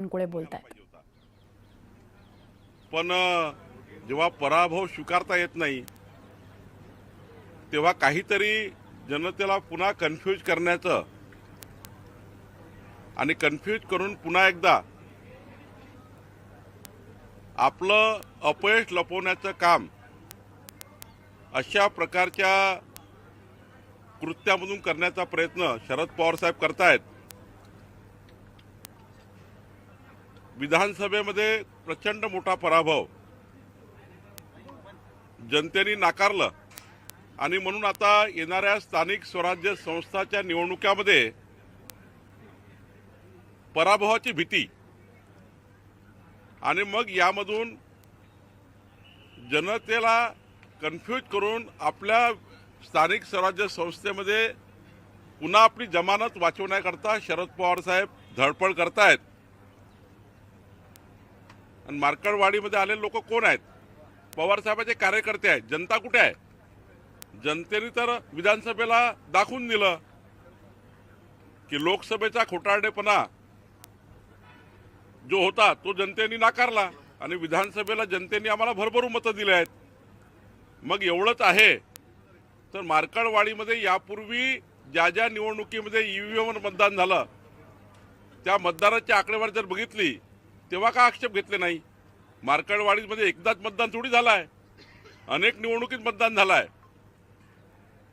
बावनकुळे बोलतायत. पण जेव्हा पराभव स्वीकारता येत नाही तेव्हा काहीतरी जनतेला पुन्हा कन्फ्यूज करण्याचं आणि कन्फ्यूज करून पुन्हा एकदा आपलं अपयश लपवण्याचं काम अशा प्रकारच्या कृत्यामधून करण्याचा प्रयत्न शरद पवार साहेब करतायत. विधानसभेमध्ये प्रचंड मोठा पराभव जनतेने नाकारलं आणि म्हणून आता येणाऱ्या स्थानिक स्वराज्य संस्थाच्या निवडणुकामध्ये पराभवाची भीती आणि मग यामधून जनतेला कन्फ्यूज करून आपल्या स्थानिक स्वराज्य संस्थेमध्ये पुन्हा आपली जमानत वाचवण्याकरता शरद पवार साहेब धडपड करतायत. आणि मार्कडवाडीमध्ये आलेले लोक कोण आहेत? पवार साहेबांचे कार्यकर्ते आहेत. जनता कुठे आहे? जनतेने तर विधानसभेला दाखवून दिलं की लोकसभेचा खोटारडेपणा जो होता तो जनतेने नाकारला आणि विधानसभेला जनतेने आम्हाला भरभरून मतं दिली आहेत. मग एवढंच आहे तर मार्कडवाडीमध्ये यापूर्वी ज्या ज्या निवडणुकीमध्ये ईव्हीएमवर मतदान झालं त्या मतदाराची आकडेवारी जर बघितली तेव्हा का आक्षेप घेतले नाही? मार्कडवाडीमध्ये एकदाच मतदान थोडी झालं आहे, अनेक निवडणुकीत मतदान झालं आहे.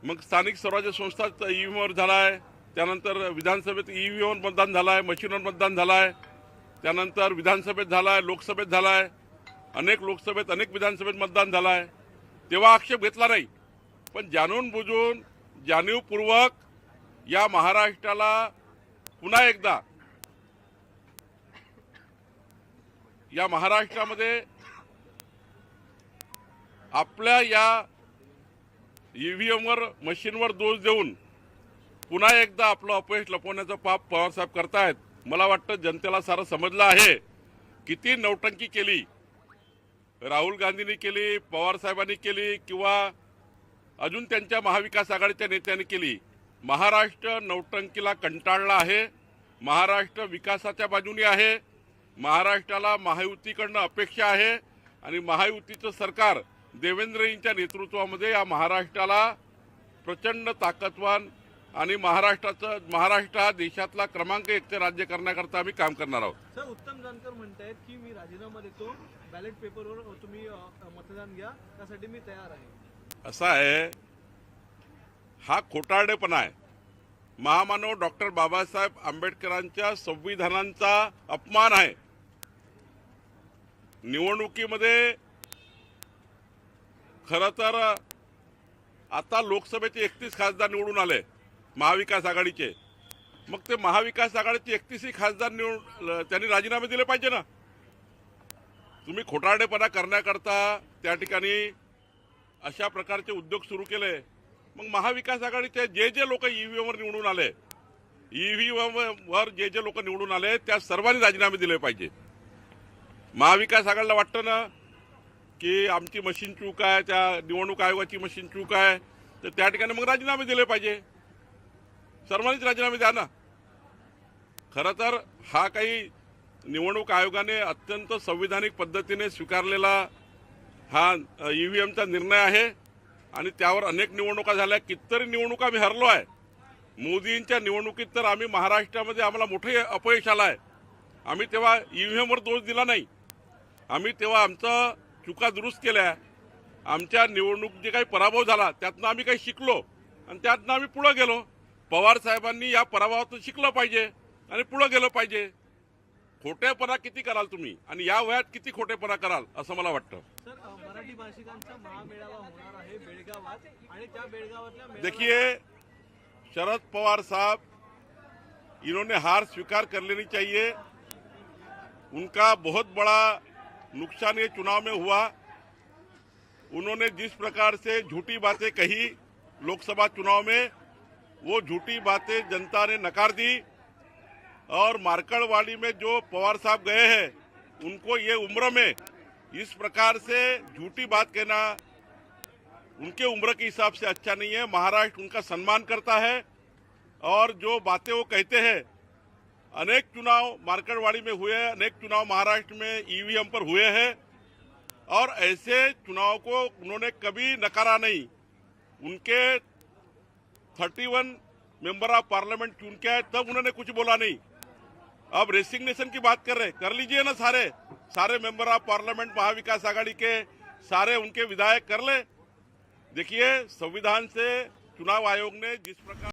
मग स्थानिक स्वराज्य संस्थात ईव्हीएमवर झाला आहे, त्यानंतर विधानसभेत ईव्हीएमवर मतदान झालं आहे, मशीनवर मतदान झालं आहे, त्यानंतर विधानसभेत झाला आहे, लोकसभेत झाला आहे, अनेक लोकसभेत अनेक विधानसभेत मतदान झालं आहे. तेव्हा आक्षेप घेतला नाही. पण जाणून बुजून जाणीवपूर्वक या महाराष्ट्राला पुन्हा एकदा या महाराष्ट्रामध्ये आपल्या या ईव्हीएमवर मशीनवर दोष देऊन पुन्हा एकदा आपलं अपयश लपवण्याचं पाप पवारसाहेब करतायत. मला वाटतं जनतेला सारं समजलं आहे. किती नौटंकी केली राहुल गांधींनी केली, पवार साहेबांनी केली किंवा अजून त्यांच्या महाविकास आघाडीच्या नेत्यांनी केली. महाराष्ट्र नौटंकीला कंटाळला आहे. महाराष्ट्र विकासाच्या बाजूने आहे. महाराष्ट्राला महायुतीकडनं अपेक्षा आहे आणि महायुतीचं सरकार देवेंद्रजींच्या नेतृत्वामध्ये या महाराष्ट्राला प्रचंड ताकदवान आणि महाराष्ट्र हा देशातला क्रमांक 1चे राज्य करण्याकरता आम्ही काम करणार आहोत. सर, उत्तम जानकर म्हणतायत की मी राजीनामा देतो, बॅलेट पेपरवर तुम्ही मतदान घ्या, त्यासाठी मी तयार आहे. असा आहे, हा खोटारडेपणा आहे. महामानव डॉक्टर बाबासाहेब आंबेडकरांच्या संविधानाचा अपमान आहे. निवडणुकीमध्ये खरं तर आता लोकसभेचे 31 खासदार निवडून आले महाविकास आघाडीचे. मग ते महाविकास आघाडीचे 31 खासदार त्यांनी राजीनामे दिले पाहिजे ना. तुम्ही खोटारडेपणा करण्याकरता त्या ठिकाणी अशा प्रकारचे उद्योग सुरू केले. मग महाविकास आघाडीचे जे जे लोक ईव्हीएमवर निवडून आले, ईव्हीएमवर जे जे लोक निवडून आले त्या सर्वांनी राजीनामे दिले पाहिजे. महाविकास आघाडीला वाटतं ना की आमची मशीन चूक आहे, त्या निवडणूक आयोगाची मशीन चूक आहे, तर त्या ठिकाणी मग राजीनामे दिले पाहिजे. सर्वांनीच राजीनामे द्या ना. खरं तर हा काही निवडणूक आयोगाने अत्यंत संविधानिक पद्धतीने स्वीकारलेला हा ईव्हीएमचा निर्णय आहे आणि त्यावर अनेक निवडणुका झाल्या. कितीतरी निवडणुका आम्ही हरलो आहे. मोदींच्या निवडणुकीत तर आम्ही महाराष्ट्रामध्ये आम्हाला मोठे अपयश आलं आहे. आम्ही तेव्हा ईव्हीएमवर दोष दिला नाही. आम्ही तेव्हा आमचं चुका दुरुस्त केल्या. आमच्या निवडणूक जे काही पराभव झाला त्यातनं आम्ही काही शिकलो आणि त्यातनं आम्ही पुढे गेलो. पवार साहेबांनी या पराभवातून शिकलं पाहिजे आणि पुढे गेलं पाहिजे. खोटेपणा किती कराल तुम्ही आणि या वयात किती खोटेपणा कराल असं मला वाटतं. सर, मराठी भाषिकांचा महामेळावा होणार आहे बेळगावात आणि त्या बेळगावातल्या देखिए, शरद पवार साहब इन्होंने हार स्वीकार कर लेनी चाहिए. उनका बहुत बड़ा नुकसान ये चुनाव में हुआ. उन्होंने जिस प्रकार से झूठी बातें कही लोकसभा चुनाव में, वो झूठी बातें जनता ने नकार दी. और मार्कडवाड़ी में जो पवार साहब गए हैं उनको ये उम्र में इस प्रकार से झूठी बात कहना उनके उम्र के हिसाब से अच्छा नहीं है. महाराष्ट्र उनका सम्मान करता है और जो बातें वो कहते हैं अनेक चुनाव मार्केटवाड़ी में हुए हैं, अनेक चुनाव महाराष्ट्र में ईवीएम पर हुए हैं और ऐसे चुनाव को उन्होंने कभी नकारा नहीं। उनके 31 मेंबर ऑफ पार्लियामेंट चुन के आए तब उन्होंने कुछ बोला नहीं। अब रेसिग्नेशन की बात कर रहे, कर लीजिए ना, सारे मेंबर ऑफ पार्लियामेंट महाविकास आघाड़ी के सारे उनके विधायक कर ले। देखिए, संविधान से चुनाव आयोग ने जिस प्रकार